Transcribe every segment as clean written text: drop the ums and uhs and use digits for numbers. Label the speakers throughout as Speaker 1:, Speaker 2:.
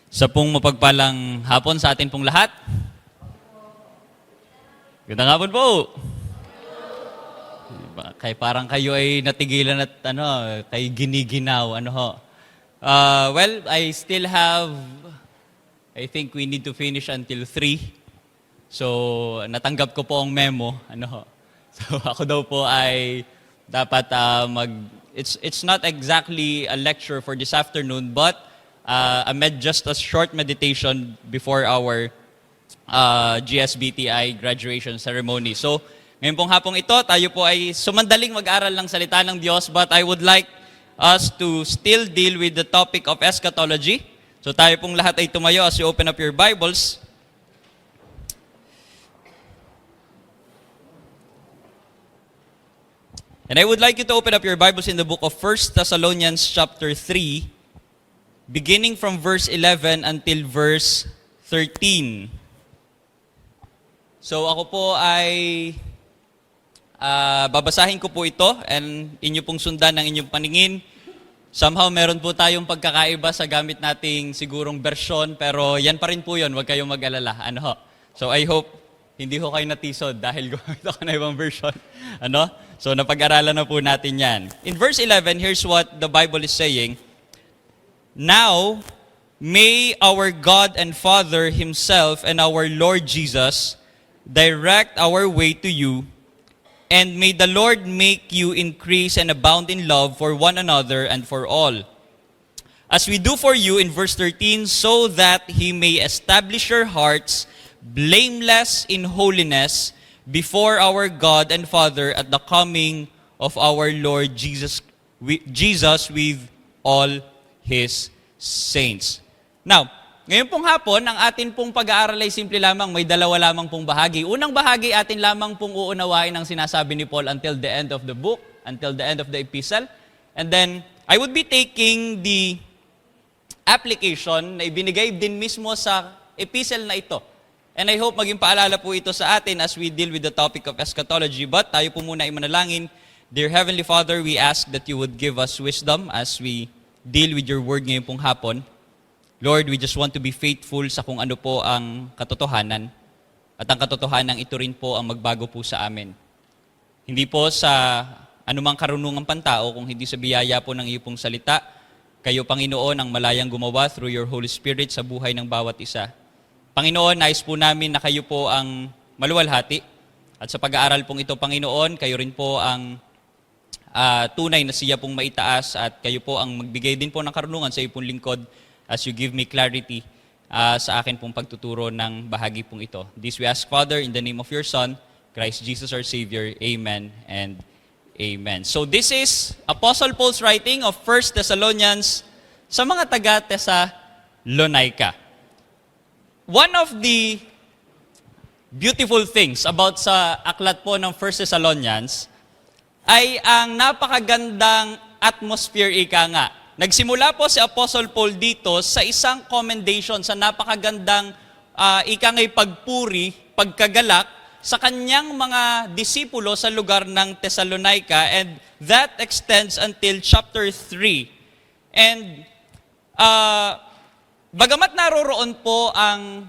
Speaker 1: Sa pong mapagpalang hapon sa atin pong lahat. Gandang hapon po. Kay parang kayo ay natigilan at kay giniginaw, well, I still have, I think we need to finish until 3. So, natanggap ko po ang memo, So, ako daw po ay dapat it's not exactly a lecture for this afternoon, but just a short meditation before our GSBTI graduation ceremony. So, ngayon pong hapong ito, tayo po ay sumandaling mag-aral ng salita ng Diyos, but I would like us to still deal with the topic of eschatology. So, tayo pong lahat ay tumayo as you open up your Bibles. And I would like you to open up your Bibles in the book of 1 Thessalonians chapter 3, beginning from verse 11 until verse 13. So ako po ay babasahin ko po ito and inyo pong sundan ng inyong paningin. Somehow meron po tayong pagkakaiba sa gamit nating sigurong bersyon, pero yan pa rin po yun, huwag kayong mag-alala. So I hope hindi ho kayo natisod dahil gumamit ako na ibang version. So napag-aralan na po natin yan. In verse 11, here's what the Bible is saying. Now, may our God and Father Himself and our Lord Jesus direct our way to you, and may the Lord make you increase and abound in love for one another and for all. As we do for you in verse 13, so that He may establish your hearts blameless in holiness before our God and Father at the coming of our Lord Jesus with all His saints. Now, ngayon pong hapon, ang atin pong pag-aaral ay simple lamang, may dalawa lamang pong bahagi. Unang bahagi, atin lamang pong uunawain ang sinasabi ni Paul until the end of the book, until the end of the epistle. And then, I would be taking the application na ibinigay din mismo sa epistle na ito. And I hope maging paalala po ito sa atin as we deal with the topic of eschatology. But tayo po muna ay manalangin. Dear Heavenly Father, we ask that you would give us wisdom as we deal with your word ngayon pong hapon. Lord, we just want to be faithful sa kung ano po ang katotohanan. At ang katotohanan ito rin po ang magbago po sa amin. Hindi po sa anumang karunungang pantao, kung hindi sa biyaya po ng iyo pong salita. Kayo, Panginoon, ang malayang gumawa through your Holy Spirit sa buhay ng bawat isa. Panginoon, nais po namin na kayo po ang maluwalhati. At sa pag-aaral pong ito, Panginoon, kayo rin po ang tunay na siya pong maitaas at kayo po ang magbigay din po ng karunungan sa iyo pong lingkod as you give me clarity sa akin pong pagtuturo ng bahagi pong ito. This we ask, Father, in the name of your Son, Christ Jesus our Savior. Amen and amen. So this is Apostle Paul's writing of 1 Thessalonians sa mga taga-Thessalonica. One of the beautiful things about sa aklat po ng 1 Thessalonians ay ang napakagandang atmosphere ika nga. Nagsimula po si Apostle Paul dito sa isang commendation, sa napakagandang ika nga'y pagpuri, pagkagalak sa kanyang mga disipulo sa lugar ng Thessalonica, and that extends until chapter 3. And bagamat naroroon po ang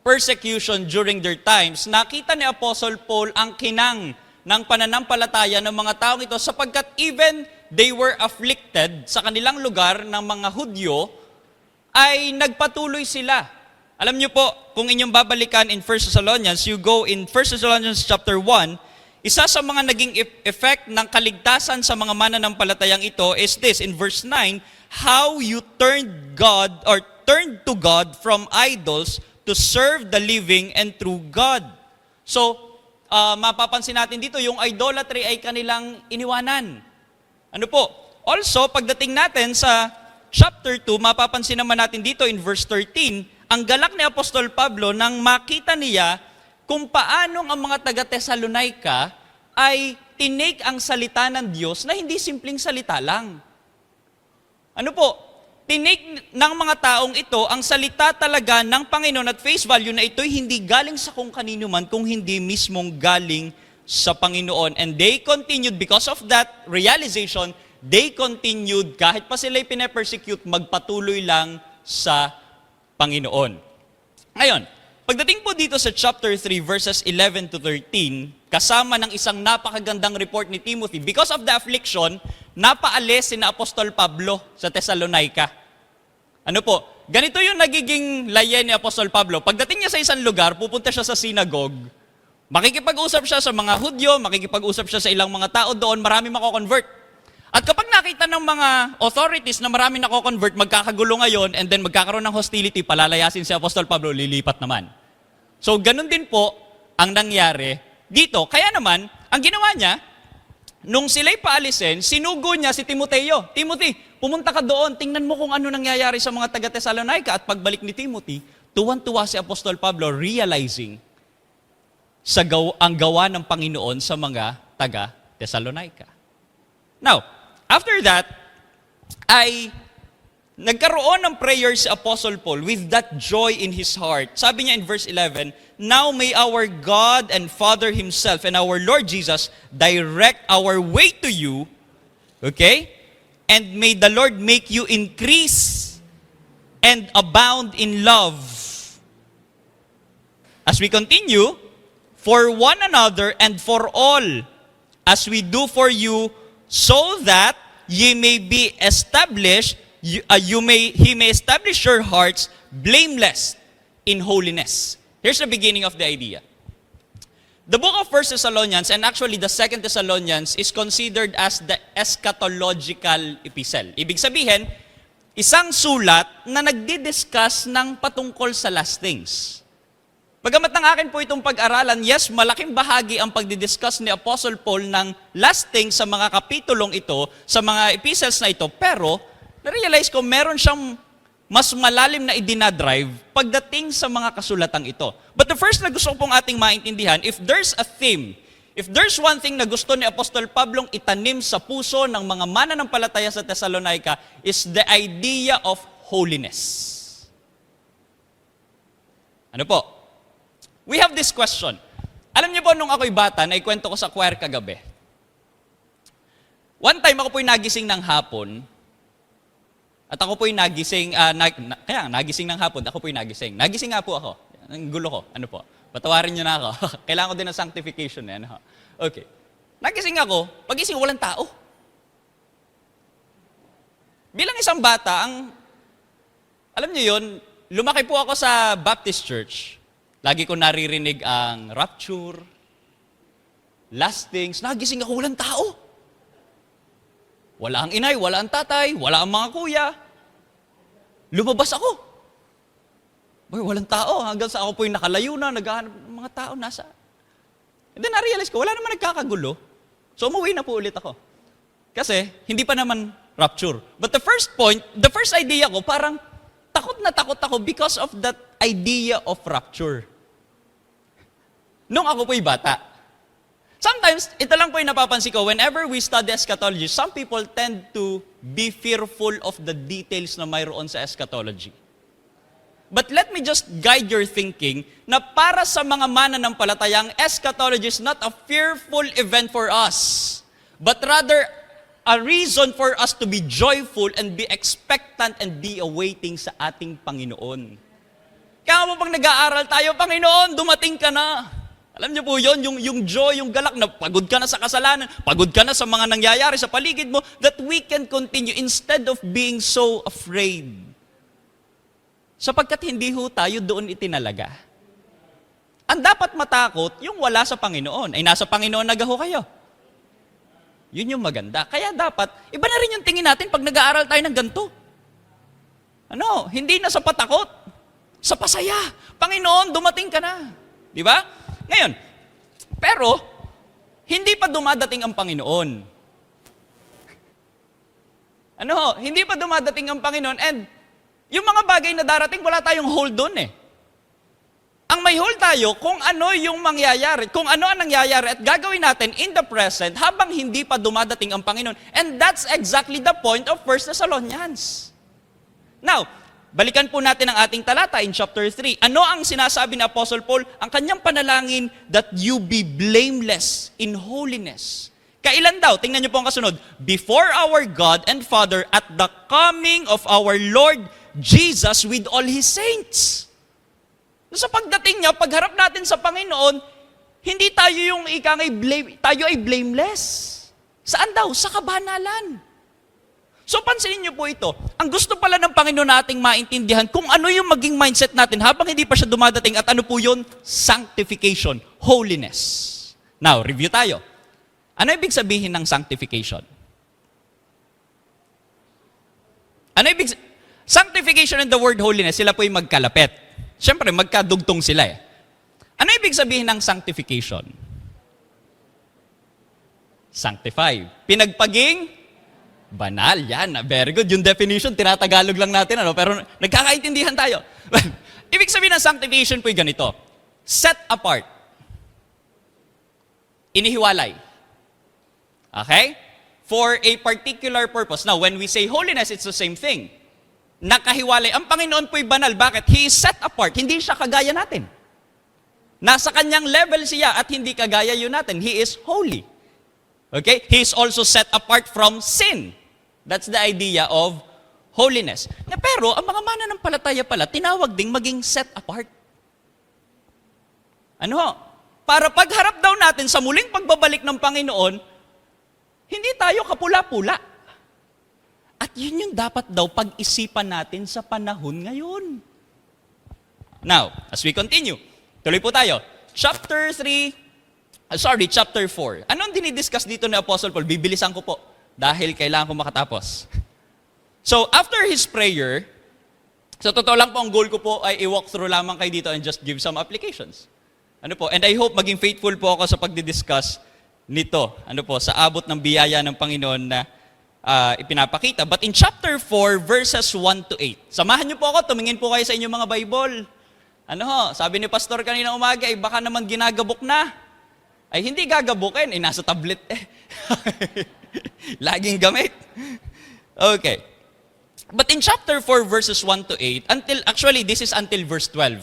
Speaker 1: persecution during their times, nakita ni Apostle Paul ang kinang ng pananampalataya ng mga taong ito sapagkat even they were afflicted sa kanilang lugar ng mga Hudyo, ay nagpatuloy sila. Alam niyo po, kung inyong babalikan in 1 Thessalonians, you go in 1 Thessalonians chapter 1, isa sa mga naging effect ng kaligtasan sa mga mananampalatayang ito is this, in verse 9, how you turned to God from idols to serve the living and true God. So, mapapansin natin dito, yung idolatry ay kanilang iniwanan. Ano po? Also, pagdating natin sa chapter 2, mapapansin naman natin dito in verse 13, ang galak ni Apostol Pablo nang makita niya kung paanong ang mga taga-Thessalonica ay tinake ang salita ng Diyos na hindi simpleng salita lang. Ano po? Tinake ng mga taong ito ang salita talaga ng Panginoon at face value na ito'y hindi galing sa kung kanino man, kung hindi mismong galing sa Panginoon. And they continued, because of that realization, they continued, kahit pa sila'y pinapersecute, magpatuloy lang sa Panginoon. Ngayon, pagdating po dito sa chapter 3, verses 11 to 13, kasama ng isang napakagandang report ni Timothy, because of the affliction, napaalis si na Apostol Pablo sa Thessalonica. Ano po, ganito yung nagiging laye ni Apostol Pablo. Pagdating niya sa isang lugar, pupunta siya sa synagogue, makikipag-usap siya sa mga Hudyo, makikipag-usap siya sa ilang mga tao doon, marami mako-convert. At kapag nakita ng mga authorities na marami nako-convert, magkakagulo ngayon, and then magkakaroon ng hostility, palalayasin si Apostol Pablo, lilipat naman. So, ganun din po ang nangyari dito. Kaya naman, ang ginawa niya, nung sila'y paalisin, sinugo niya si Timoteo. Timothy, pumunta ka doon, tingnan mo kung ano nangyayari sa mga taga-Thessalonica. At pagbalik ni Timothy, tuwan-tuwa si Apostol Pablo, realizing ang gawa ng Panginoon sa mga taga-Thessalonica. Now, after that, ay nagkaroon ng prayer si Apostle Paul with that joy in his heart. Sabi niya in verse 11, "Now may our God and Father Himself and our Lord Jesus direct our way to you," okay? "And may the Lord make you increase and abound in love." As we continue, "For one another and for all, as we do for you, so that ye may be established, he may establish your hearts blameless in holiness." Here's the beginning of the idea. The book of 1 Thessalonians, and actually the 2 Thessalonians, is considered as the eschatological epistle. Ibig sabihin, isang sulat na nagdi-discuss ng patungkol sa last things. Bagamat ng akin po itong pag-aralan, yes, malaking bahagi ang pagdidiscuss ni Apostle Paul ng last things sa mga kapitulong ito, sa mga epistles na ito, pero na-realize ko meron siyang mas malalim na idinadrive pagdating sa mga kasulatang ito. But the first na gusto ko pong ating maintindihan, if there's a theme, if there's one thing na gusto ni Apostol Pablong itanim sa puso ng mga mananampalataya sa Thessalonica, is the idea of holiness. Ano po? We have this question. Alam niyo po, nung ako'y bata, naikwento ko sa choir kagabi. One time, ako po'y nagising ng hapon, at ako po'y nagising, nagising ng hapon, ako po'y nagising. Nagising nga po ako. Ang gulo ko. Ano po? Patawarin niyo na ako. Kailangan ko din ng sanctification. Ano? Okay. Nagising ako, pagising walang tao. Bilang isang bata, alam niyo yun, lumaki po ako sa Baptist Church. Lagi ko naririnig ang rapture, last things. Nagising ako, walang tao. Wala ang inay, wala ang tatay, wala ang mga kuya. Lumabas ako. Boy, walang tao. Hanggang sa ako po yung nakalayo na, naghahanap ng mga tao, nasa. And then na-realize ko, wala naman nagkakagulo. So umuwi na po ulit ako. Kasi, hindi pa naman rapture. But the first idea ko, parang takot na takot ako because of that idea of rapture. Nung ako po'y bata. Sometimes, ito lang po yung napapansin ko, whenever we study eschatology, some people tend to be fearful of the details na mayroon sa eschatology. But let me just guide your thinking na para sa mga mananampalataya, ang eschatology is not a fearful event for us, but rather a reason for us to be joyful and be expectant and be awaiting sa ating Panginoon. Kaya mo pag nag-aaral tayo, Panginoon, dumating ka na. Alam niyo po yun, yung joy, yung galak na pagod ka na sa kasalanan, pagod ka na sa mga nangyayari sa paligid mo, that we can continue instead of being so afraid. Sapagkat hindi ho tayo doon itinalaga. Ang dapat matakot, yung wala sa Panginoon. Ay nasa Panginoon nagaho kayo. Yun yung maganda. Kaya dapat, iba na rin yung tingin natin pag nag-aaral tayo ng ganito. Ano, hindi na sa patakot, sa pasaya. Panginoon, dumating ka na. Di ba? Ngayon, pero, hindi pa dumadating ang Panginoon. Ano, hindi pa dumadating ang Panginoon, and yung mga bagay na darating, wala tayong hold doon eh. Ang may hold tayo kung ano yung mangyayari, kung ano ang nangyayari at gagawin natin in the present habang hindi pa dumadating ang Panginoon. And that's exactly the point of 1 Thessalonians. Now, balikan po natin ang ating talata in chapter 3. Ano ang sinasabi ni Apostle Paul? Ang kanyang panalangin, that you be blameless in holiness. Kailan daw? Tingnan niyo po ang kasunod. Before our God and Father at the coming of our Lord Jesus with all His saints. Sa pagdating niya, pagharap natin sa Panginoon, hindi tayo yung tayo ay blameless. Saan daw? Sa kabanalan. So pansinin niyo po ito. Ang gusto pala ng Panginoon nating maintindihan kung ano yung maging mindset natin habang hindi pa siya dumadating at ano po yun? Sanctification, holiness. Now, review tayo. Ano ibig sabihin ng sanctification? Sanctification and the word holiness, sila po yung magkalapit. Siyempre, magkadugtong sila eh. Ano ibig sabihin ng sanctification? Sanctify. Pinagpaging banal. Yan. Very good. Yung definition, tinatagalog lang natin. Pero nagkakaintindihan tayo. Ibig sabihin ng sanctification po yung ganito. Set apart. Inihiwalay. Okay? For a particular purpose. Now, when we say holiness, it's the same thing. Nakahiwalay. Ang Panginoon po'y banal. Bakit? He is set apart. Hindi siya kagaya natin. Nasa kanyang level siya at hindi kagaya yun natin. He is holy. Okay? He is also set apart from sin. That's the idea of holiness. Pero, ang mga mananampalataya pala, tinawag ding maging set apart. Ano ho? Para pagharap daw natin sa muling pagbabalik ng Panginoon, hindi tayo kapula-pula. At yun yung dapat daw pag-isipan natin sa panahon ngayon. Now, as we continue, tuloy po tayo. Chapter 4. Anong dinidiscuss dito ni Apostle Paul? Bibilisan ko po dahil kailangan ko makatapos. So, after his prayer, sa totoo lang po, ang goal ko po ay i-walk through lamang kayo dito and just give some applications. Ano po? And I hope maging faithful po ako sa pagdidiscuss nito. Ano po? Sa abot ng biyaya ng Panginoon na ipinapakita. But in chapter 4, verses 1 to 8. Samahan niyo po ako, tumingin po kayo sa inyong mga Bible. Ano ho? Sabi ni Pastor kanina umaga, baka naman ginagabok na. Ay hindi gagabukin, nasa tablet eh. Laging gamit. Okay. But in chapter 4, verses 1 to 8, this is until verse 12.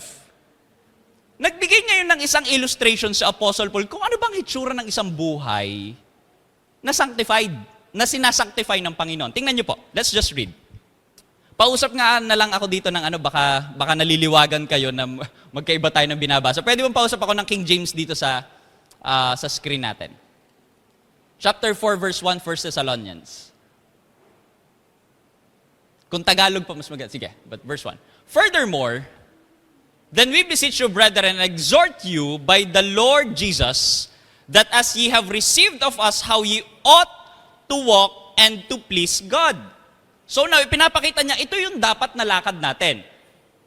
Speaker 1: Nagbigay ngayon ng isang illustration si Apostle Paul kung ano bang hitsura ng isang buhay na sanctified, na sinasanctify ng Panginoon. Tingnan niyo po. Let's just read. Pausap nga na lang ako dito ng baka naliliwagan kayo na magkaiba tayo ng binabasa. Pwede bang pausap ako ng King James dito sa screen natin? Chapter 4, verse 1, 1 Thessalonians. Kung Tagalog pa, mas maganda. Sige, but verse 1. Furthermore, then we beseech you, brethren, and exhort you by the Lord Jesus, that as ye have received of us how ye ought to walk and to please God. So now, ipinapakita niya, ito yung dapat na lakad natin.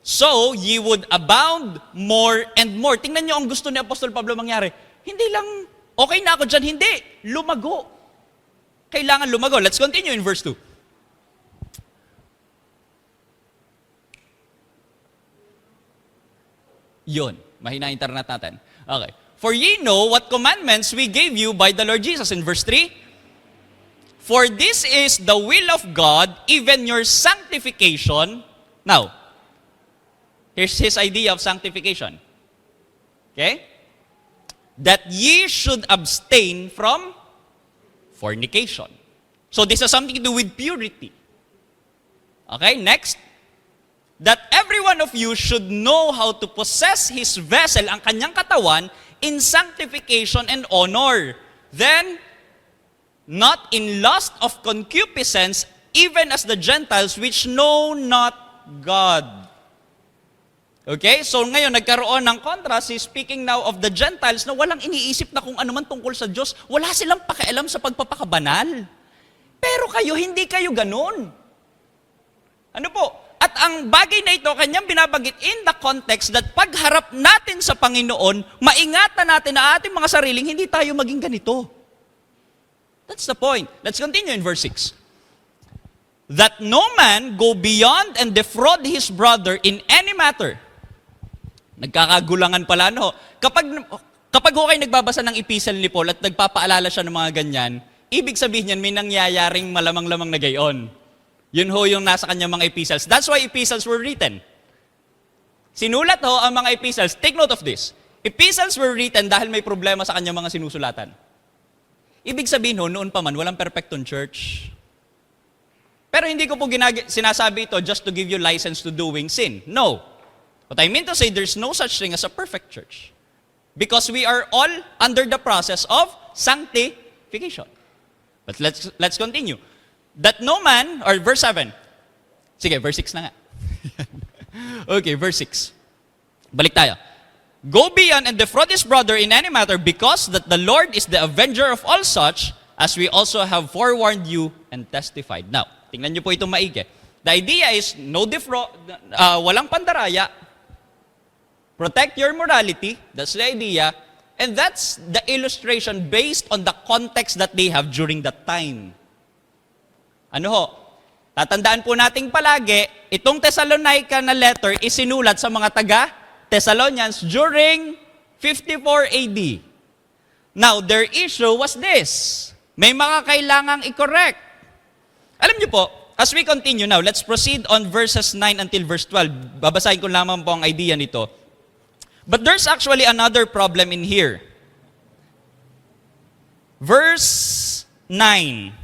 Speaker 1: So, ye would abound more and more. Tingnan niyo ang gusto ni Apostol Pablo mangyari. Hindi lang, okay na ako dyan, hindi. Lumago. Kailangan lumago. Let's continue in verse 2. Yun. Mahina internet natin. Okay. For ye know what commandments we gave you by the Lord Jesus. In verse 3, for this is the will of God, even your sanctification. Now, here's his idea of sanctification. Okay? That ye should abstain from fornication. So this has something to do with purity. Okay, next. That every one of you should know how to possess his vessel, ang kanyang katawan, in sanctification and honor. Then, not in lust of concupiscence, even as the Gentiles which know not God. Okay? So ngayon, nagkaroon ng contrast, he's speaking now of the Gentiles na walang iniisip na kung ano man tungkol sa Diyos. Wala silang pakialam sa pagpapakabanal. Pero kayo, hindi kayo ganun. Ano po? At ang bagay na ito, kanyang binabagit in the context that pagharap natin sa Panginoon, maingatan natin na ating mga sariling, hindi tayo maging ganito. That's the point. Let's continue in verse 6. That no man go beyond and defraud his brother in any matter. Nagkakagulangan pala, no? Kapag kayo nagbabasa ng epistle ni Paul at nagpapaalala siya ng mga ganyan, ibig sabihin niyan, may nangyayaring malamang-lamang na gayon. Yun ho yung nasa kanyang mga epistles. That's why epistles were written. Sinulat ho ang mga epistles. Take note of this. Epistles were written dahil may problema sa kanyang mga sinusulatan. Ibig sabihin ho, noon pa man, walang perfectong church. Pero hindi ko po sinasabi ito just to give you license to doing sin. No. What I mean to say, there's no such thing as a perfect church. Because we are all under the process of sanctification. But let's continue. That no man, or verse 7. Sige, verse 6 na nga. Okay, verse 6. Balik tayo. Go beyond and defraud his brother in any matter, because that the Lord is the avenger of all such, as we also have forewarned you and testified. Now, tingnan niyo po itong maigi. The idea is, no defraud, walang pandaraya. Protect your morality, that's the idea. And that's the illustration based on the context that they have during that time. Ano ho? Tatandaan po nating palagi, itong Thessalonica na letter isinulat sa mga taga-Thessalonians during 54 AD. Now, their issue was this. May mga kailangang i-correct. Alam niyo po, as we continue now, let's proceed on verses 9 until verse 12. Babasahin ko lamang po ang idea nito. But there's actually another problem in here. Verse 9.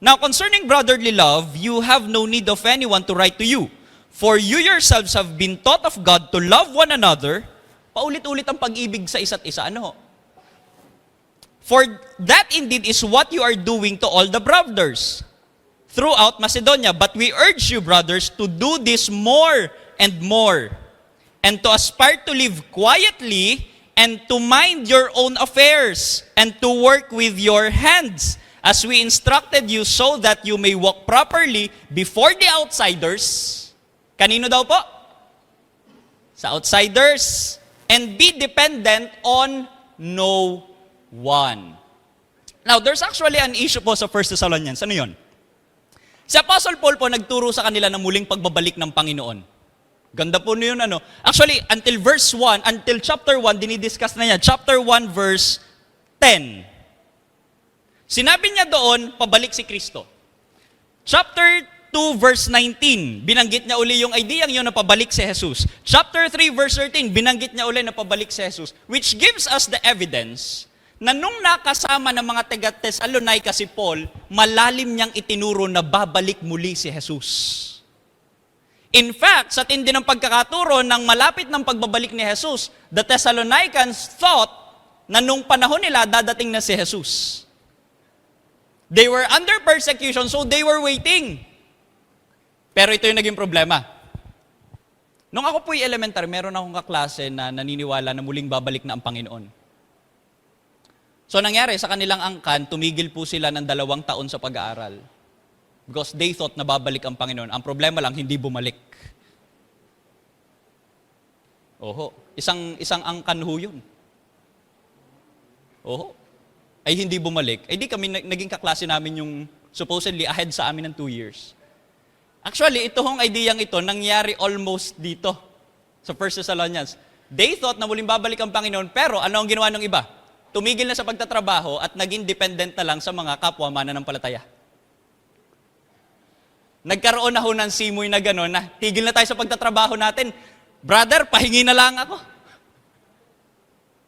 Speaker 1: Now, concerning brotherly love, you have no need of anyone to write to you. For you yourselves have been taught of God to love one another. Paulit-ulit ang pag-ibig sa isa't isa. Ano ho? For that indeed is what you are doing to all the brothers throughout Macedonia. But we urge you, brothers, to do this more and more, and to aspire to live quietly, and to mind your own affairs, and to work with your hands, as we instructed you, so that you may walk properly before the outsiders. Kanino daw po? Sa outsiders. And be dependent on no one. Now, there's actually an issue po sa 1 Thessalonians. Ano yun? Si Apostle Paul po nagturo sa kanila ng muling pagbabalik ng Panginoon. Ganda po yun, ano. Actually, until verse 1, until chapter 1, dinidiscuss na niya. Chapter 1, verse 10. Sinabi niya doon, pabalik si Kristo. Chapter 2, verse 19, binanggit niya uli yung ideyang yun na pabalik si Jesus. Chapter 3, verse 13, binanggit niya uli na pabalik si Jesus. Which gives us the evidence na nung nakasama ng mga taga-Thessalonica si Paul, malalim niyang itinuro na babalik muli si Jesus. In fact, sa tindi ng pagkakaturo ng malapit ng pagbabalik ni Jesus, the Thessalonians thought na nung panahon nila, dadating na si Jesus. They were under persecution, so they were waiting. Pero ito yung naging problema. Nung ako po'y elementary, meron akong kaklase na naniniwala na muling babalik na ang Panginoon. So nangyari, sa kanilang angkan, tumigil po sila ng 2 taon sa pag-aaral. Because they thought na babalik ang Panginoon. Ang problema lang, hindi bumalik. Oho, isang angkan ho yun. Oho. Ay hindi bumalik, ay di kami naging kaklase namin yung supposedly ahead sa amin ng 2 years. Actually, ito hong ideyang ito nangyari almost dito sa 1 Thessalonians. They thought na muling babalik ang Panginoon, pero ano ang ginawa ng iba? Tumigil na sa pagtatrabaho at naging dependent na lang sa mga kapwa mananampalataya. Nagkaroon na ho ng simoy na gano'n na tigil na tayo sa pagtatrabaho natin. Brother, pahingi na lang ako.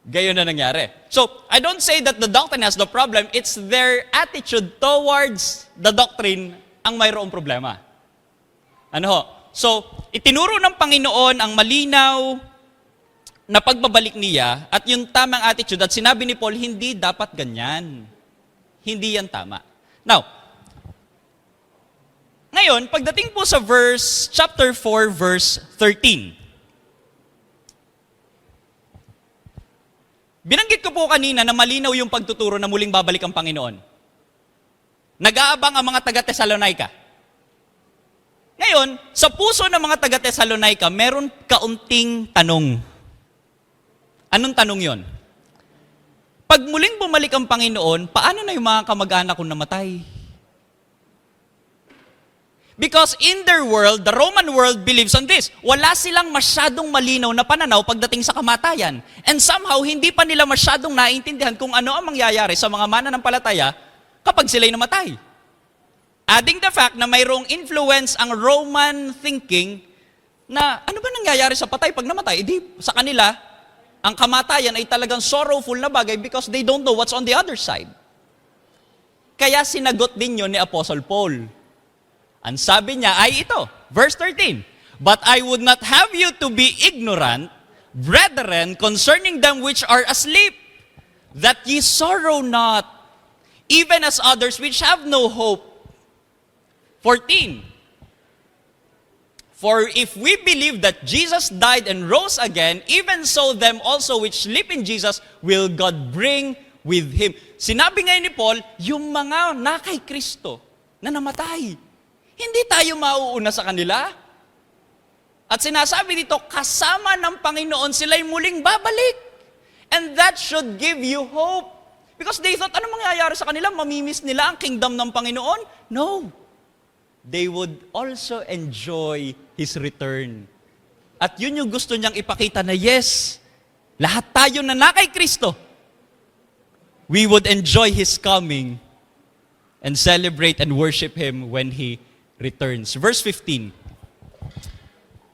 Speaker 1: Gayon na nangyari. So, I don't say that the doctrine has the problem. It's their attitude towards the doctrine ang mayroong problema. Ano ho? So, itinuro ng Panginoon ang malinaw na pagbabalik niya at yung tamang attitude at sinabi ni Paul, hindi dapat ganyan. Hindi yan tama. Now, ngayon, pagdating po sa chapter 4, verse 13, binanggit ko po kanina na malinaw yung pagtuturo na muling babalik ang Panginoon. Nag-aabang ang mga taga-Thessalonica. Ngayon, sa puso ng mga taga-Thessalonica, meron kaunting tanong. Anong tanong yon? Pag muling bumalik ang Panginoon, paano na yung mga kamag-anak kong namatay? Because in their world, the Roman world believes on this. Wala silang masyadong malinaw na pananaw pagdating sa kamatayan. And somehow, hindi pa nila masyadong naiintindihan kung ano ang mangyayari sa mga mananampalataya kapag sila'y namatay. Adding the fact na mayroong influence ang Roman thinking na ano ba nangyayari sa patay pag namatay? Di sa kanila, ang kamatayan ay talagang sorrowful na bagay because they don't know what's on the other side. Kaya sinagot din yun ni Apostle Paul. Ang sabi niya ay ito, verse 13, "But I would not have you to be ignorant, brethren, concerning them which are asleep, that ye sorrow not, even as others which have no hope." 14, "For if we believe that Jesus died and rose again, even so them also which sleep in Jesus will God bring with Him." Sinabi ngayon ni Paul, yung mga na kay Kristo na namatay, hindi tayo mauuna sa kanila. At sinasabi dito, kasama ng Panginoon sila'y muling babalik. And that should give you hope. Because they thought, ano mangyayari sa kanila? Mamimiss nila ang kingdom ng Panginoon? No. They would also enjoy His return. At yun yung gusto niyang ipakita na yes, lahat tayo na kay Kristo, we would enjoy His coming and celebrate and worship Him when He returns. Verse 15,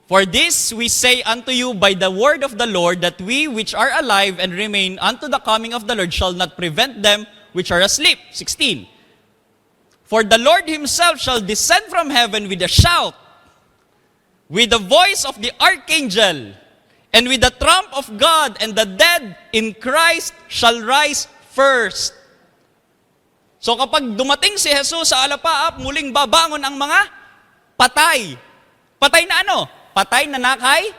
Speaker 1: "For this we say unto you by the word of the Lord, that we which are alive and remain unto the coming of the Lord shall not prevent them which are asleep." 16, "For the Lord Himself shall descend from heaven with a shout, with the voice of the archangel, and with the trump of God, and the dead in Christ shall rise first." So kapag dumating si Jesus sa alapaap, muling babangon ang mga patay. Patay na ano? Patay na kay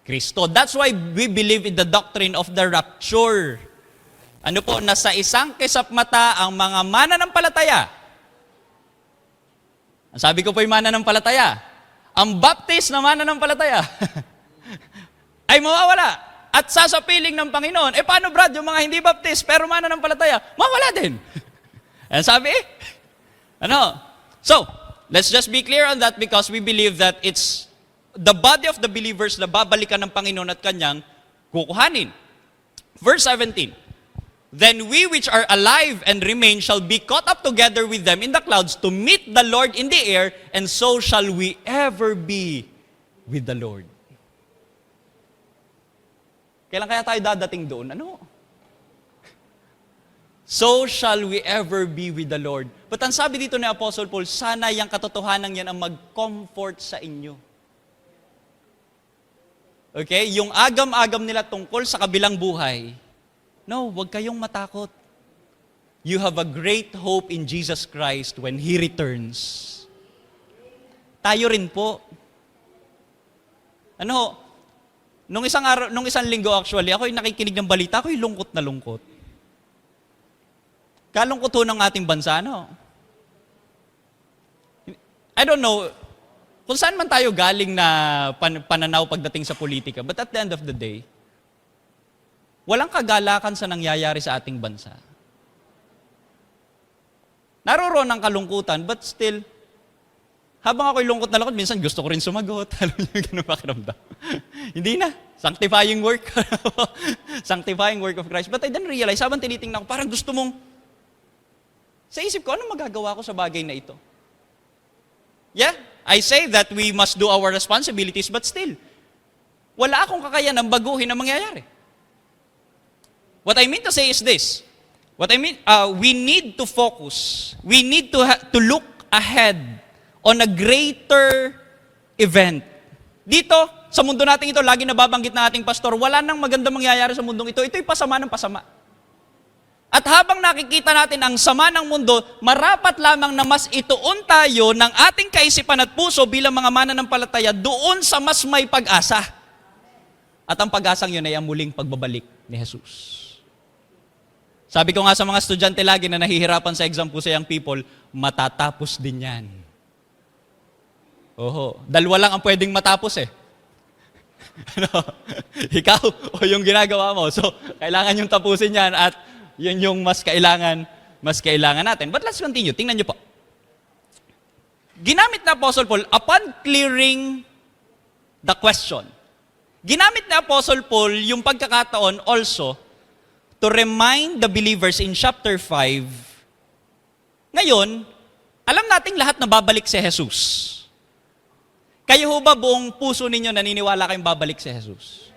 Speaker 1: Kristo. That's why we believe in the doctrine of the rapture. Ano po? Nasa isang kisap mata ang mga mananampalataya. Ang sabi ko po yung mananampalataya. Ang baptist na mananampalataya ay mawawala at sasapiling ng Panginoon. Paano Brad, yung mga hindi baptist pero mananampalataya? Mawawala din. Ano sabi? Ano? So, let's just be clear on that because we believe that it's the body of the believers na babalikan ng Panginoon at kanyang kukuhanin. Verse 17, "Then we which are alive and remain shall be caught up together with them in the clouds to meet the Lord in the air, and so shall we ever be with the Lord." Kailan kaya tayo dadating doon? Ano? So shall we ever be with the Lord. But ang sabi dito ni Apostle Paul, sana yung katotohanan yan ang mag-comfort sa inyo. Okay? Yung agam-agam nila tungkol sa kabilang buhay, no, huwag kayong matakot. You have a great hope in Jesus Christ when He returns. Tayo rin po. Ano, nung isang linggo actually, ako yung nakikinig ng balita, ako yung lungkot na lungkot. Kalungkot ho ng ating bansa, no? I don't know, kung saan man tayo galing na pananaw pagdating sa politika, but at the end of the day, walang kagalakan sa nangyayari sa ating bansa. Naroroon ang kalungkutan, but still, habang ako'y lungkot na lungkot, minsan gusto ko rin sumagot. Alam niyo, ganun pakiramdam. Hindi na. Sanctifying work. Sanctifying work of Christ. But I didn't realize, habang tinitingnan ko, parang gusto mong, sa isip ko, anong magagawa ko sa bagay na ito? Yeah, I say that we must do our responsibilities, but still, wala akong kakayanan baguhin ang mangyayari. What I mean to say is this. We need to focus. We need to look ahead on a greater event. Dito, sa mundo natin ito, lagi nababanggit na ating pastor, wala nang magandang mangyayari sa mundong ito. Ito'y pasama ng pasama. At habang nakikita natin ang sama ng mundo, marapat lamang na mas ituon tayo ng ating kaisipan at puso bilang mga mananampalataya doon sa mas may pag-asa. At ang pag-asang yun ay ang muling pagbabalik ni Jesus. Sabi ko nga sa mga estudyante lagi na nahihirapan sa exam po sa young people, matatapos din yan. Oho, dalawa lang ang pwedeng matapos eh. Ano? Ikaw o yung ginagawa mo. So, kailangan yung tapusin yan at yun yung mas kailangan natin. But let's continue. Tingnan niyo po. Ginamit na Apostle Paul, upon clearing the question, ginamit na Apostle Paul yung pagkakataon also to remind the believers in chapter 5. Ngayon, alam nating lahat na babalik si Jesus. Kayo ho ba buong puso ninyo naniniwala kayong babalik si Jesus?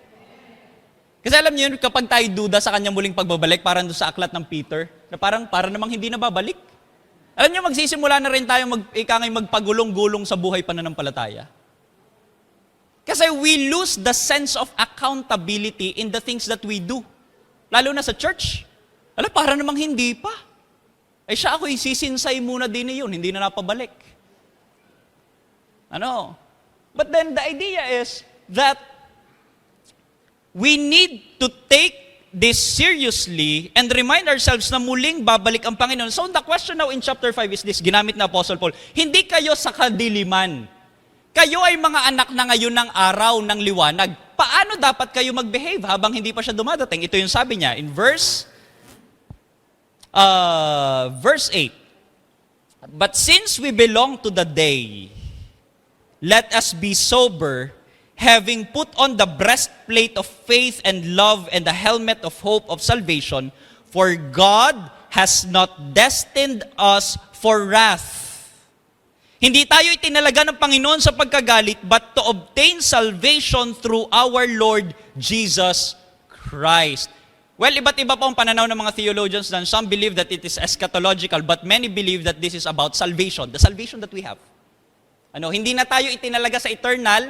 Speaker 1: Kasi alam niyo, kapag tayo duda sa kanyang muling pagbabalik, parang doon sa aklat ng Peter, na para namang hindi na babalik. Alam niyo, magsisimula na rin tayo magpagulong-gulong sa buhay pananampalataya. Kasi we lose the sense of accountability in the things that we do. Lalo na sa church. Alam, para namang hindi pa. Ay siya ako isisinsay muna din yun, hindi na napabalik. But then the idea is that we need to take this seriously and remind ourselves na muling babalik ang Panginoon. So the question now in chapter 5 is this, ginamit na Apostle Paul, hindi kayo sa kadiliman. Kayo ay mga anak na ngayon ng araw ng liwanag. Paano dapat kayo mag-behave habang hindi pa siya dumadating? Ito yung sabi niya in verse 8. But since we belong to the day, let us be sober, having put on the breastplate of faith and love and the helmet of hope of salvation, for God has not destined us for wrath. Hindi tayo itinalaga ng Panginoon sa pagkagalit, but to obtain salvation through our Lord Jesus Christ. Well, iba't iba po ang pananaw ng mga theologians. Some believe that it is eschatological, but many believe that this is about salvation, the salvation that we have. Hindi na tayo itinalaga sa eternal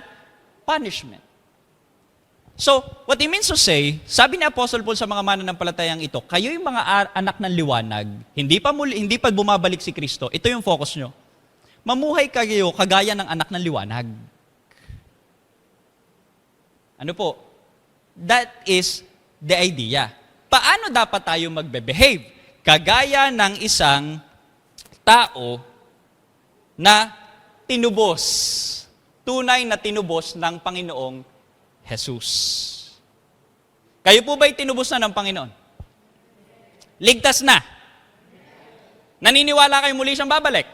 Speaker 1: punishment. So, what he means to say, sabi ni Apostle Paul sa mga mananampalatayang ito, kayo yung mga anak ng liwanag, hindi pa bumabalik si Kristo, ito yung focus nyo. Mamuhay kayo kagaya ng anak ng liwanag. That is the idea. Paano dapat tayo magbe-behave? Kagaya ng isang tao na tinubos, tunay na tinubos ng Panginoong Jesus. Kayo po ba'y tinubos na ng Panginoon? Ligtas na? Naniniwala kayo muli siyang babalik?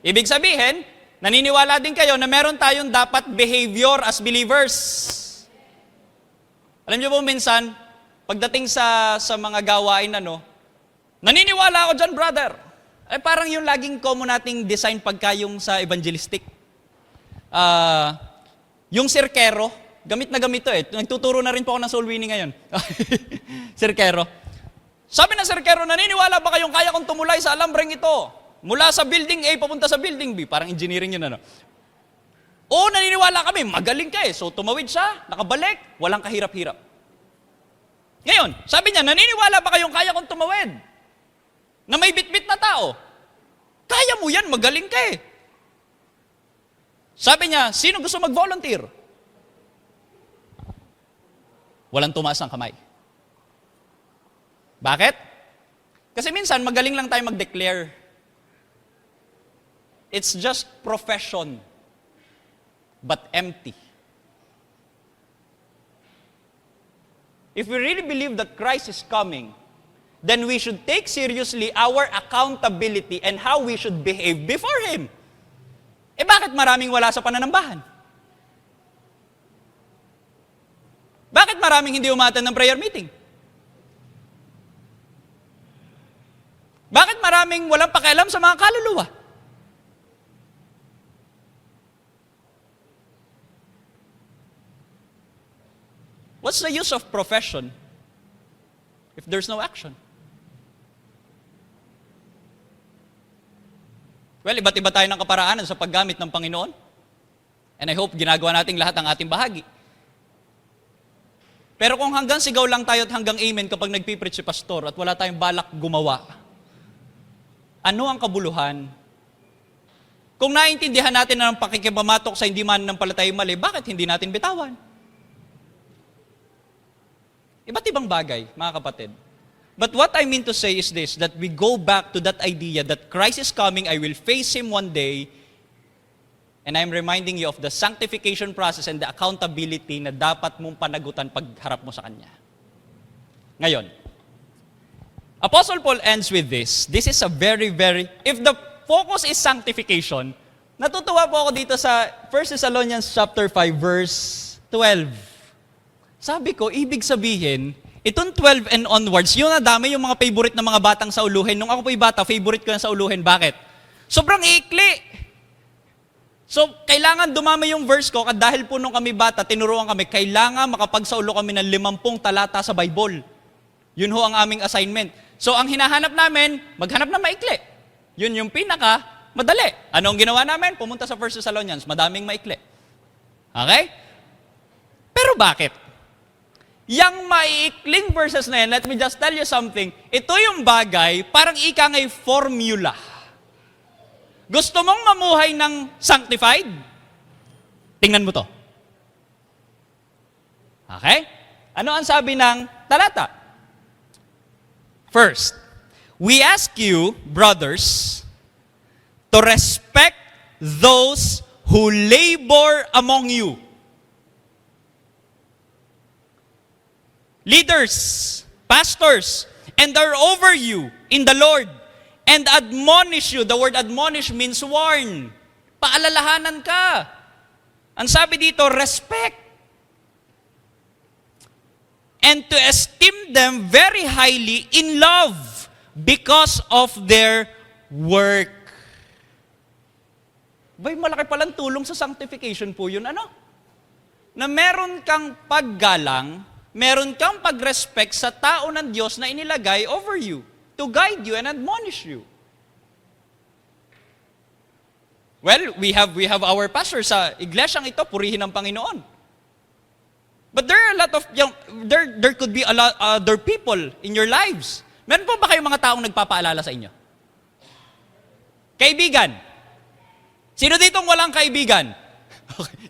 Speaker 1: Ibig sabihin, naniniwala din kayo na meron tayong dapat behavior as believers. Alam niyo po minsan, pagdating sa mga gawain, naniniwala ako dyan, brother. Parang yung laging common nating design pagka yung sa evangelistic. Yung sirkero, gamit na gamit to Nagtuturo na rin po ako ng soul winning ngayon. Sirkero. Sabi ng sirkero, naniniwala ba kayong kaya kong tumulay sa alambreng ito? Mula sa building A papunta sa building B. Parang engineering yun, Oo, naniniwala kami, magaling ka So tumawid siya, nakabalik, walang kahirap-hirap. Ngayon, sabi niya, naniniwala ba kayong kaya kong tumawid? Na may bitbit na tao? Kaya mo yan, magaling ka Sabi niya, sino gusto mag-volunteer? Walang tumaas ng kamay. Bakit? Kasi minsan, magaling lang tayo mag-declare. It's just profession, but empty. If we really believe that Christ is coming, then we should take seriously our accountability and how we should behave before Him. Bakit maraming wala sa pananambahan? Bakit maraming hindi umatan ng prayer meeting? Bakit maraming walang pakialam sa mga kaluluwa? What's the use of profession if there's no action? Well, iba't iba tayo ng kaparaanan sa paggamit ng Panginoon. And I hope ginagawa natin lahat ang ating bahagi. Pero kung hanggang sigaw lang tayo at hanggang amen kapag nagpipreach si pastor at wala tayong balak gumawa, ano ang kabuluhan? Kung naiintindihan natin na ang pakikipamatok sa hindi mananampalataya mali, bakit hindi natin bitawan? Iba't ibang bagay, mga kapatid. But what I mean to say is this, that we go back to that idea that Christ is coming, I will face Him one day, and I'm reminding you of the sanctification process and the accountability na dapat mong panagutan pagharap mo sa Kanya. Ngayon, Apostle Paul ends with this. This is a very, if the focus is sanctification, natutuwa po ako dito sa 1 Thessalonians chapter 5, verse 12. Sabi ko, ibig sabihin, itong 12 and onwards, yun nadami yung mga favorite na mga batang sa uluhin. Nung ako po'y bata, favorite ko yan sa uluhin. Bakit? Sobrang ikli. So, kailangan dumami yung verse ko, dahil po nung kami bata, tinuruan kami, kailangan makapagsaulo kami ng 50 talata sa Bible. Yun ho ang aming assignment. So, ang hinahanap namin, maghanap na maikli. Yun yung madali. Anong ginawa namin? Pumunta sa 1 Thessalonians, madaming maikli. Okay? Pero bakit? Yang maiikling verses na yan, let me just tell you something, ito yung bagay, parang ika nga'y formula. Gusto mong mamuhay ng sanctified? Tingnan mo to. Okay? Ano ang sabi ng talata? First, we ask you, brothers, to respect those who labor among you. Leaders, pastors, and are over you in the Lord, and admonish you. The word admonish means warn. Paalalahanan ka. Ang sabi dito, respect. And to esteem them very highly in love because of their work. Bay, malaki palang tulong sa sanctification po yun, ano? Na meron kang paggalang, meron kang pag-respect sa tao ng Diyos na inilagay over you, to guide you and admonish you. Well, we have our pastor sa iglesyang ito, purihin ang Panginoon. But there are a lot of there could be a lot other people in your lives. Meron po ba kayong mga taong nagpapaalala sa inyo? Kaibigan. Sino ditong walang kaibigan? Okay.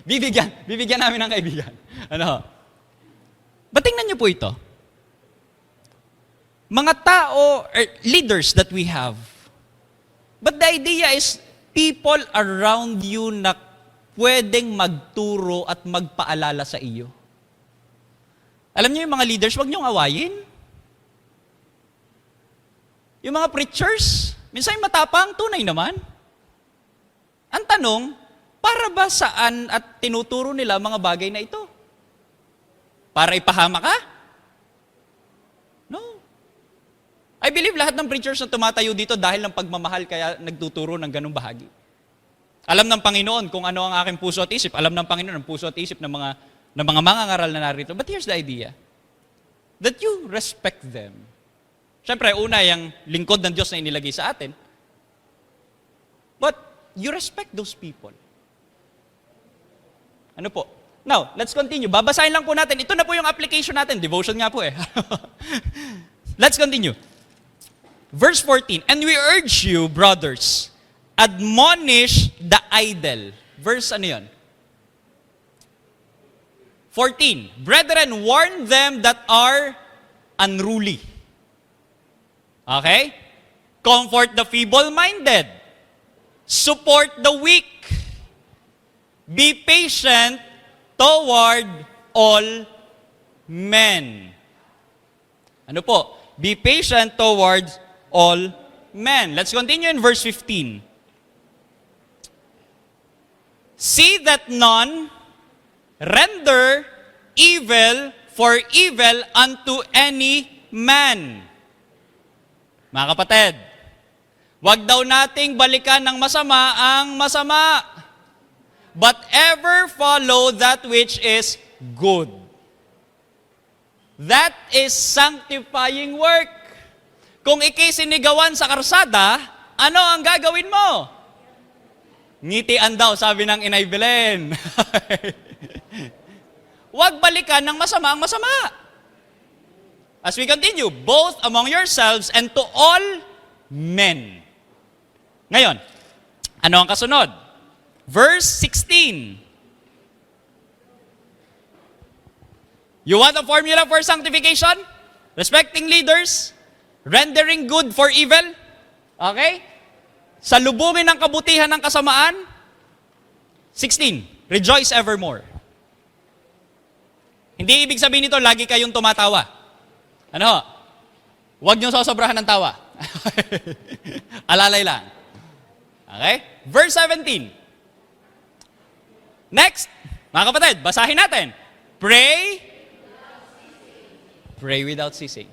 Speaker 1: Bibigyan namin ng kaibigan. Ano? But tingnan niyo po ito. Mga tao, leaders that we have. But the idea is people around you na pwedeng magturo at magpaalala sa iyo. Alam niyo yung mga leaders, wag niyong awayin. Yung mga preachers, minsan matapang, tunay naman. Ang tanong, para ba saan at tinuturo nila mga bagay na ito? Para ipahama ka? No. I believe lahat ng preachers na tumatayo dito dahil ng pagmamahal kaya nagtuturo ng ganung bahagi. Alam ng Panginoon kung ano ang aking puso at isip. Alam ng Panginoon ang puso at isip ng mga mangangaral na narito. But here's the idea. That you respect them. Siyempre, una, yung lingkod ng Diyos na inilagay sa atin. But you respect those people. Ano po? Now, let's continue. Babasahin lang po natin. Ito na po yung application natin. Devotion nga po eh. Let's continue. Verse 14. And we urge you, brothers, admonish the idle. Verse ano yun? 14. Brethren, warn them that are unruly. Okay? Comfort the feeble-minded. Support the weak. Be patient toward all men. Ano po? Be patient toward all men. Let's continue in verse 15. See that none render evil for evil unto any man. Mga kapatid, wag daw nating balikan ng masama ang masama, but ever follow that which is good. That is sanctifying work. Kung ikay sinigawan sa karsada, ano ang gagawin mo? Ngitian daw, sabi ng Inay Belen. Huwag balikan ng masama ang masama. As we continue, both among yourselves and to all men. Ngayon, ano ang kasunod? Verse 16. You want a formula for sanctification? Respecting leaders, rendering good for evil. Okay? Salubungin ang kabutihan ng kasamaan. 16. Rejoice evermore. Hindi ibig sabihin nito, lagi kayong tumatawa. Ano? Huwag niyo sosobrahan ng tawa. Alalay lang. Okay? Verse 17. Next, mga kapatid, basahin natin. Pray without ceasing.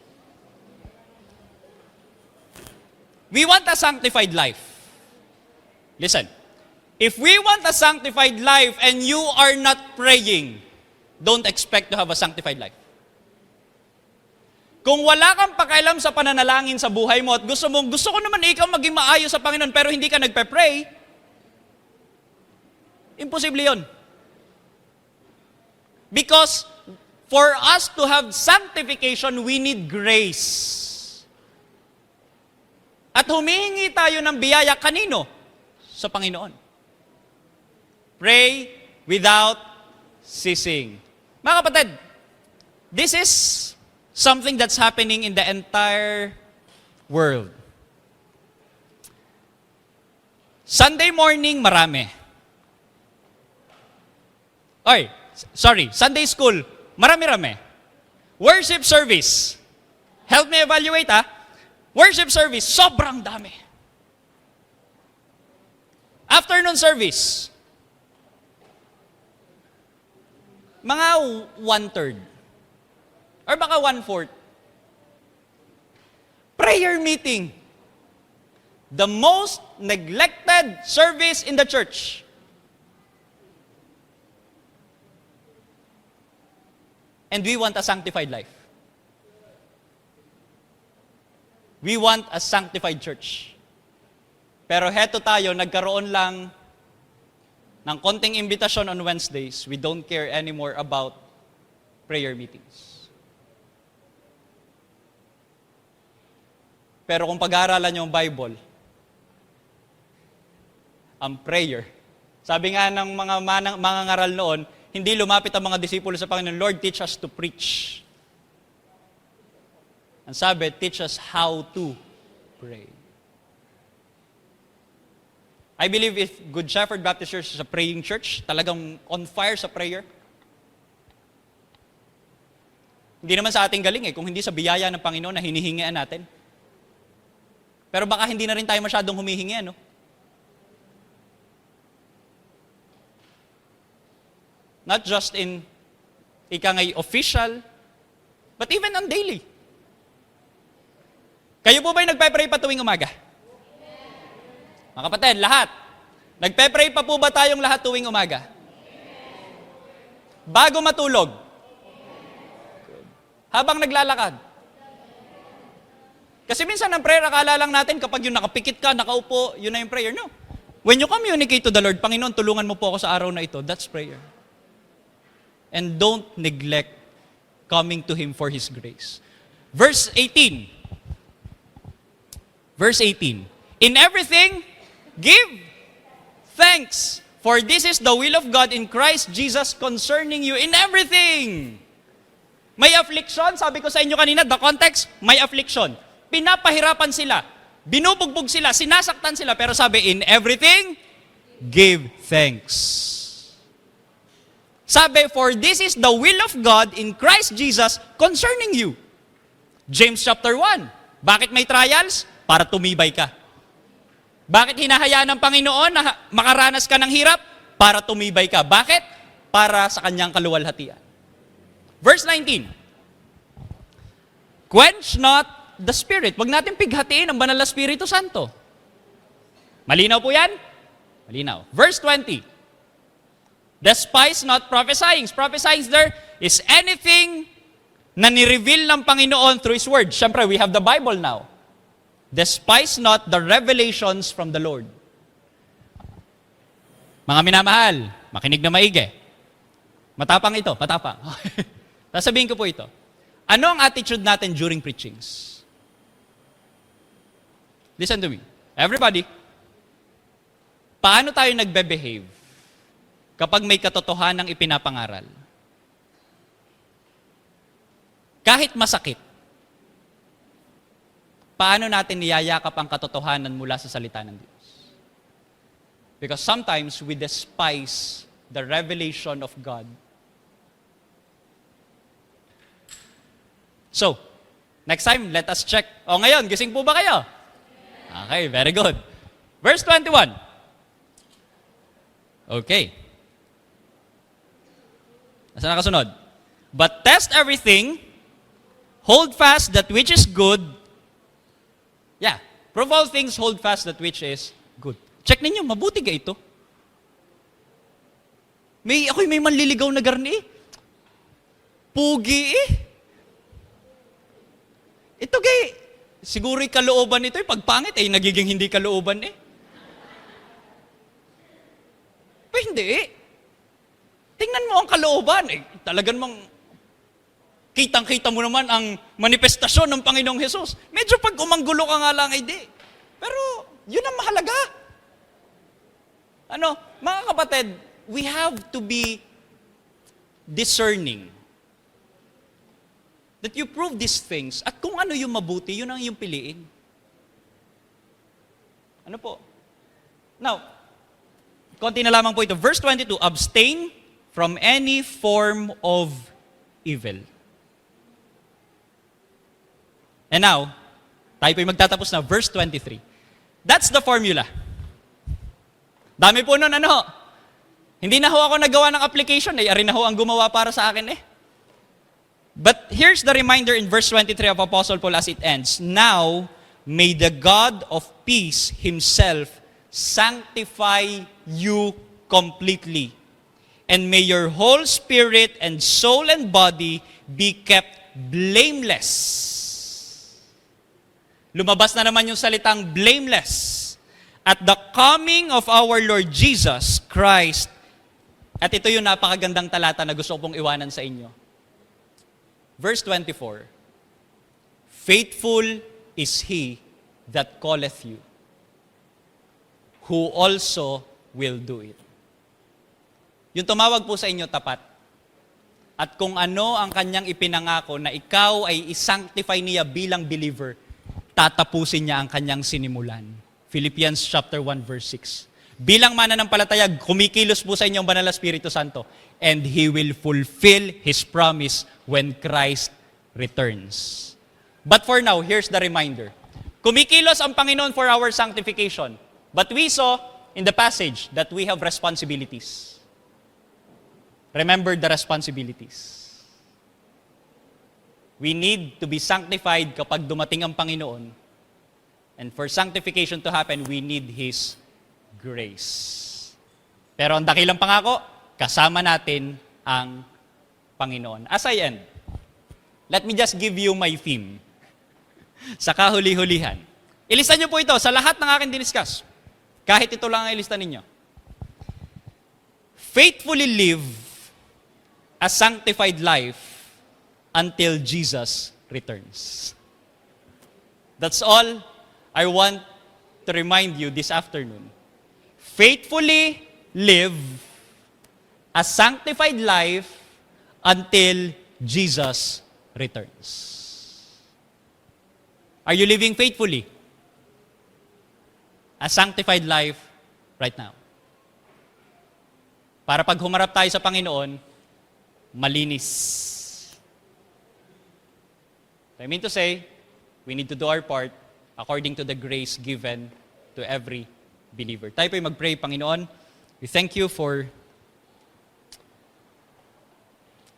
Speaker 1: We want a sanctified life. Listen, if we want a sanctified life and you are not praying, don't expect to have a sanctified life. Kung wala kang pakialam sa pananalangin sa buhay mo at gusto ko naman ikaw maging maayos sa Panginoon pero hindi ka nagpe-pray, imposible yun. Because for us to have sanctification, we need grace. At humihingi tayo ng biyaya kanino? Sa Panginoon. Pray without ceasing. Mga kapatid, this is something that's happening in the entire world. Sunday morning, marami. Sunday school, marami-rami. Worship service, help me evaluate Worship service, sobrang dami. Afternoon service, mga 1/3. Or baka 1/4. Prayer meeting. The most neglected service in the church. And we want a sanctified life. We want a sanctified church. Pero heto tayo, nagkaroon lang ng konting imbitasyon on Wednesdays. We don't care anymore about prayer meetings. Pero kung pag-aaralan niyo ang Bible, ang prayer, sabi nga ng mga ngaral noon, hindi lumapit ang mga disipulo sa Panginoon, Lord, teach us to preach. Ang sabi, teach us how to pray. I believe if Good Shepherd Baptist Church is a praying church, talagang on fire sa prayer. Hindi naman sa ating galing kung hindi sa biyaya ng Panginoon na hinihingian natin. Pero baka hindi na rin tayo masyadong humihingi, no? Not just in ikangay official, but even on daily. Kayo po ba'y nagpe-pray pa tuwing umaga? Mga kapatid, lahat. Nagpe-pray pa po ba tayong lahat tuwing umaga? Bago matulog? Habang naglalakad? Kasi minsan ang prayer, akala lang natin kapag yung nakapikit ka, nakaupo, yun na yung prayer. No. When you communicate to the Lord, Panginoon, tulungan mo po ako sa araw na ito, that's prayer. And don't neglect coming to Him for His grace. Verse 18. Verse 18. In everything, give thanks, for this is the will of God in Christ Jesus concerning you in everything. May affliction, sabi ko sa inyo kanina, the context, may affliction. Pinapahirapan sila, binubugbog sila, sinasaktan sila, pero sabi, in everything, give thanks. Sabi, for this is the will of God in Christ Jesus concerning you. James chapter 1. Bakit may trials? Para tumibay ka. Bakit hinahayaan ng Panginoon na makaranas ka ng hirap? Para tumibay ka. Bakit? Para sa kanyang kaluwalhatian. Verse 19. Quench not the Spirit. Huwag natin pighatiin ang banal na Espiritu Santo. Malinaw po yan? Malinaw. Verse 20. Despise not prophesying. Prophesying there is anything na ni-reveal ng Panginoon through His Word. Siyempre, we have the Bible now. Despise not the revelations from the Lord. Mga minamahal, makinig na maigi. Matapang ito, matapang. Sasabihin ko po ito. Ano ang attitude natin during preachings? Listen to me. Everybody, paano tayo nagbe-behave kapag may katotohanang ipinapangaral? Kahit masakit, paano natin niyayakap ang katotohanan mula sa salita ng Diyos? Because sometimes we despise the revelation of God. So, next time, let us check. O ngayon, gising po ba kayo? Okay, very good. Verse 21. Okay. Nasaan nakasunod? But test everything, hold fast that which is good. Yeah. Prove all things, hold fast that which is good. Check ninyo, mabuti ka ito. Ako'y may manliligaw na garni. Pugi eh. Ito siguro kalooban nito, pagpangit, nagiging hindi kalooban eh. Pero hindi. Tingnan mo ang kalooban. Talagang kitang-kita mo naman ang manifestasyon ng Panginoong Hesus. Medyo pag umanggulo ka nga lang, di. Pero, yun ang mahalaga. Mga kapatid, we have to be discerning. That you prove these things, at kung ano yung mabuti, yun ang iyong piliin. Ano po? Now, konti na lamang po ito. Verse 22, abstain from any form of evil. And now, tayo po'y magtatapos na. Verse 23. That's the formula. Dami po nun, Hindi na ho ako nagawa ng application, ari na ho ang gumawa para sa akin eh. But here's the reminder in verse 23 of Apostle Paul as it ends. Now, may the God of peace himself sanctify you completely. And may your whole spirit and soul and body be kept blameless. Lumabas na naman yung salitang blameless. At the coming of our Lord Jesus Christ. At ito yung napakagandang talata na gusto ko pong iwanan sa inyo. Verse 24, faithful is he that calleth you, who also will do it. Yung tumawag po sa inyo tapat. At kung ano ang kanyang ipinangako na ikaw ay isanctify niya bilang believer, tatapusin niya ang kanyang sinimulan. Philippians chapter 1 verse 6. Bilang mananampalataya, kumikilos po sa inyo ang Banal na Espiritu Santo, and He will fulfill His promise when Christ returns. But for now, here's the reminder. Kumikilos ang Panginoon for our sanctification. But we saw in the passage that we have responsibilities. Remember the responsibilities. We need to be sanctified kapag dumating ang Panginoon. And for sanctification to happen, we need His grace. Pero ang dakilang pangako, kasama natin ang Panginoon. As I end, let me just give you my theme. Sa kahuli-hulihan. Ilista niyo po ito sa lahat ng aking diniscuss. Kahit ito lang ang ilista ninyo. Faithfully live a sanctified life until Jesus returns. That's all I want to remind you this afternoon. Faithfully live a sanctified life until Jesus returns. Are you living faithfully? A sanctified life right now. Para pag humarap tayo sa Panginoon, malinis. I mean to say, we need to do our part according to the grace given to every believer. Tayo po'y mag-pray, Panginoon. We thank you for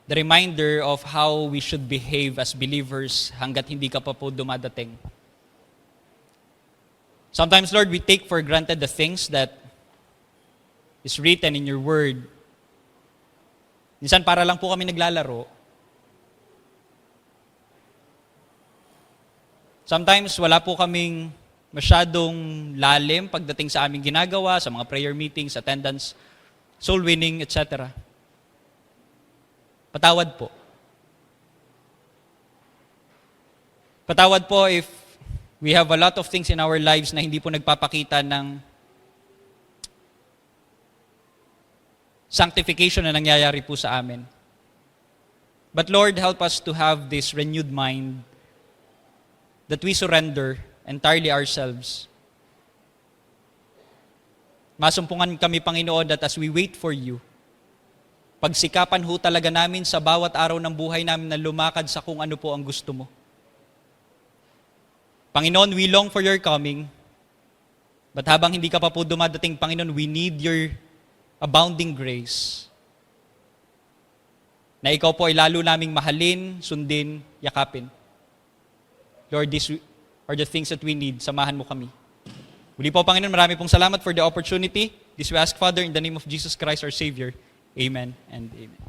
Speaker 1: the reminder of how we should behave as believers hanggat hindi ka pa po dumadating. Sometimes, Lord, we take for granted the things that is written in your word. Minsan para lang po kami naglalaro. Sometimes wala po kaming masyadong lalim pagdating sa aming ginagawa, sa mga prayer meetings, attendance, soul winning, etc. Patawad po. Patawad po if we have a lot of things in our lives na hindi po nagpapakita ng sanctification na nangyayari po sa amin. But Lord, help us to have this renewed mind that we surrender entirely ourselves. Masumpungan kami, Panginoon, that as we wait for you, pagsikapan ho talaga namin sa bawat araw ng buhay namin na lumakad sa kung ano po ang gusto mo. Panginoon, we long for your coming, but habang hindi ka pa po dumadating, Panginoon, we need your abounding grace na ikaw po ay lalo naming mahalin, sundin, yakapin. Lord, these are the things that we need. Samahan mo kami. Muli po, Panginoon, marami pong salamat for the opportunity. This we ask, Father, in the name of Jesus Christ, our Savior. Amen and amen.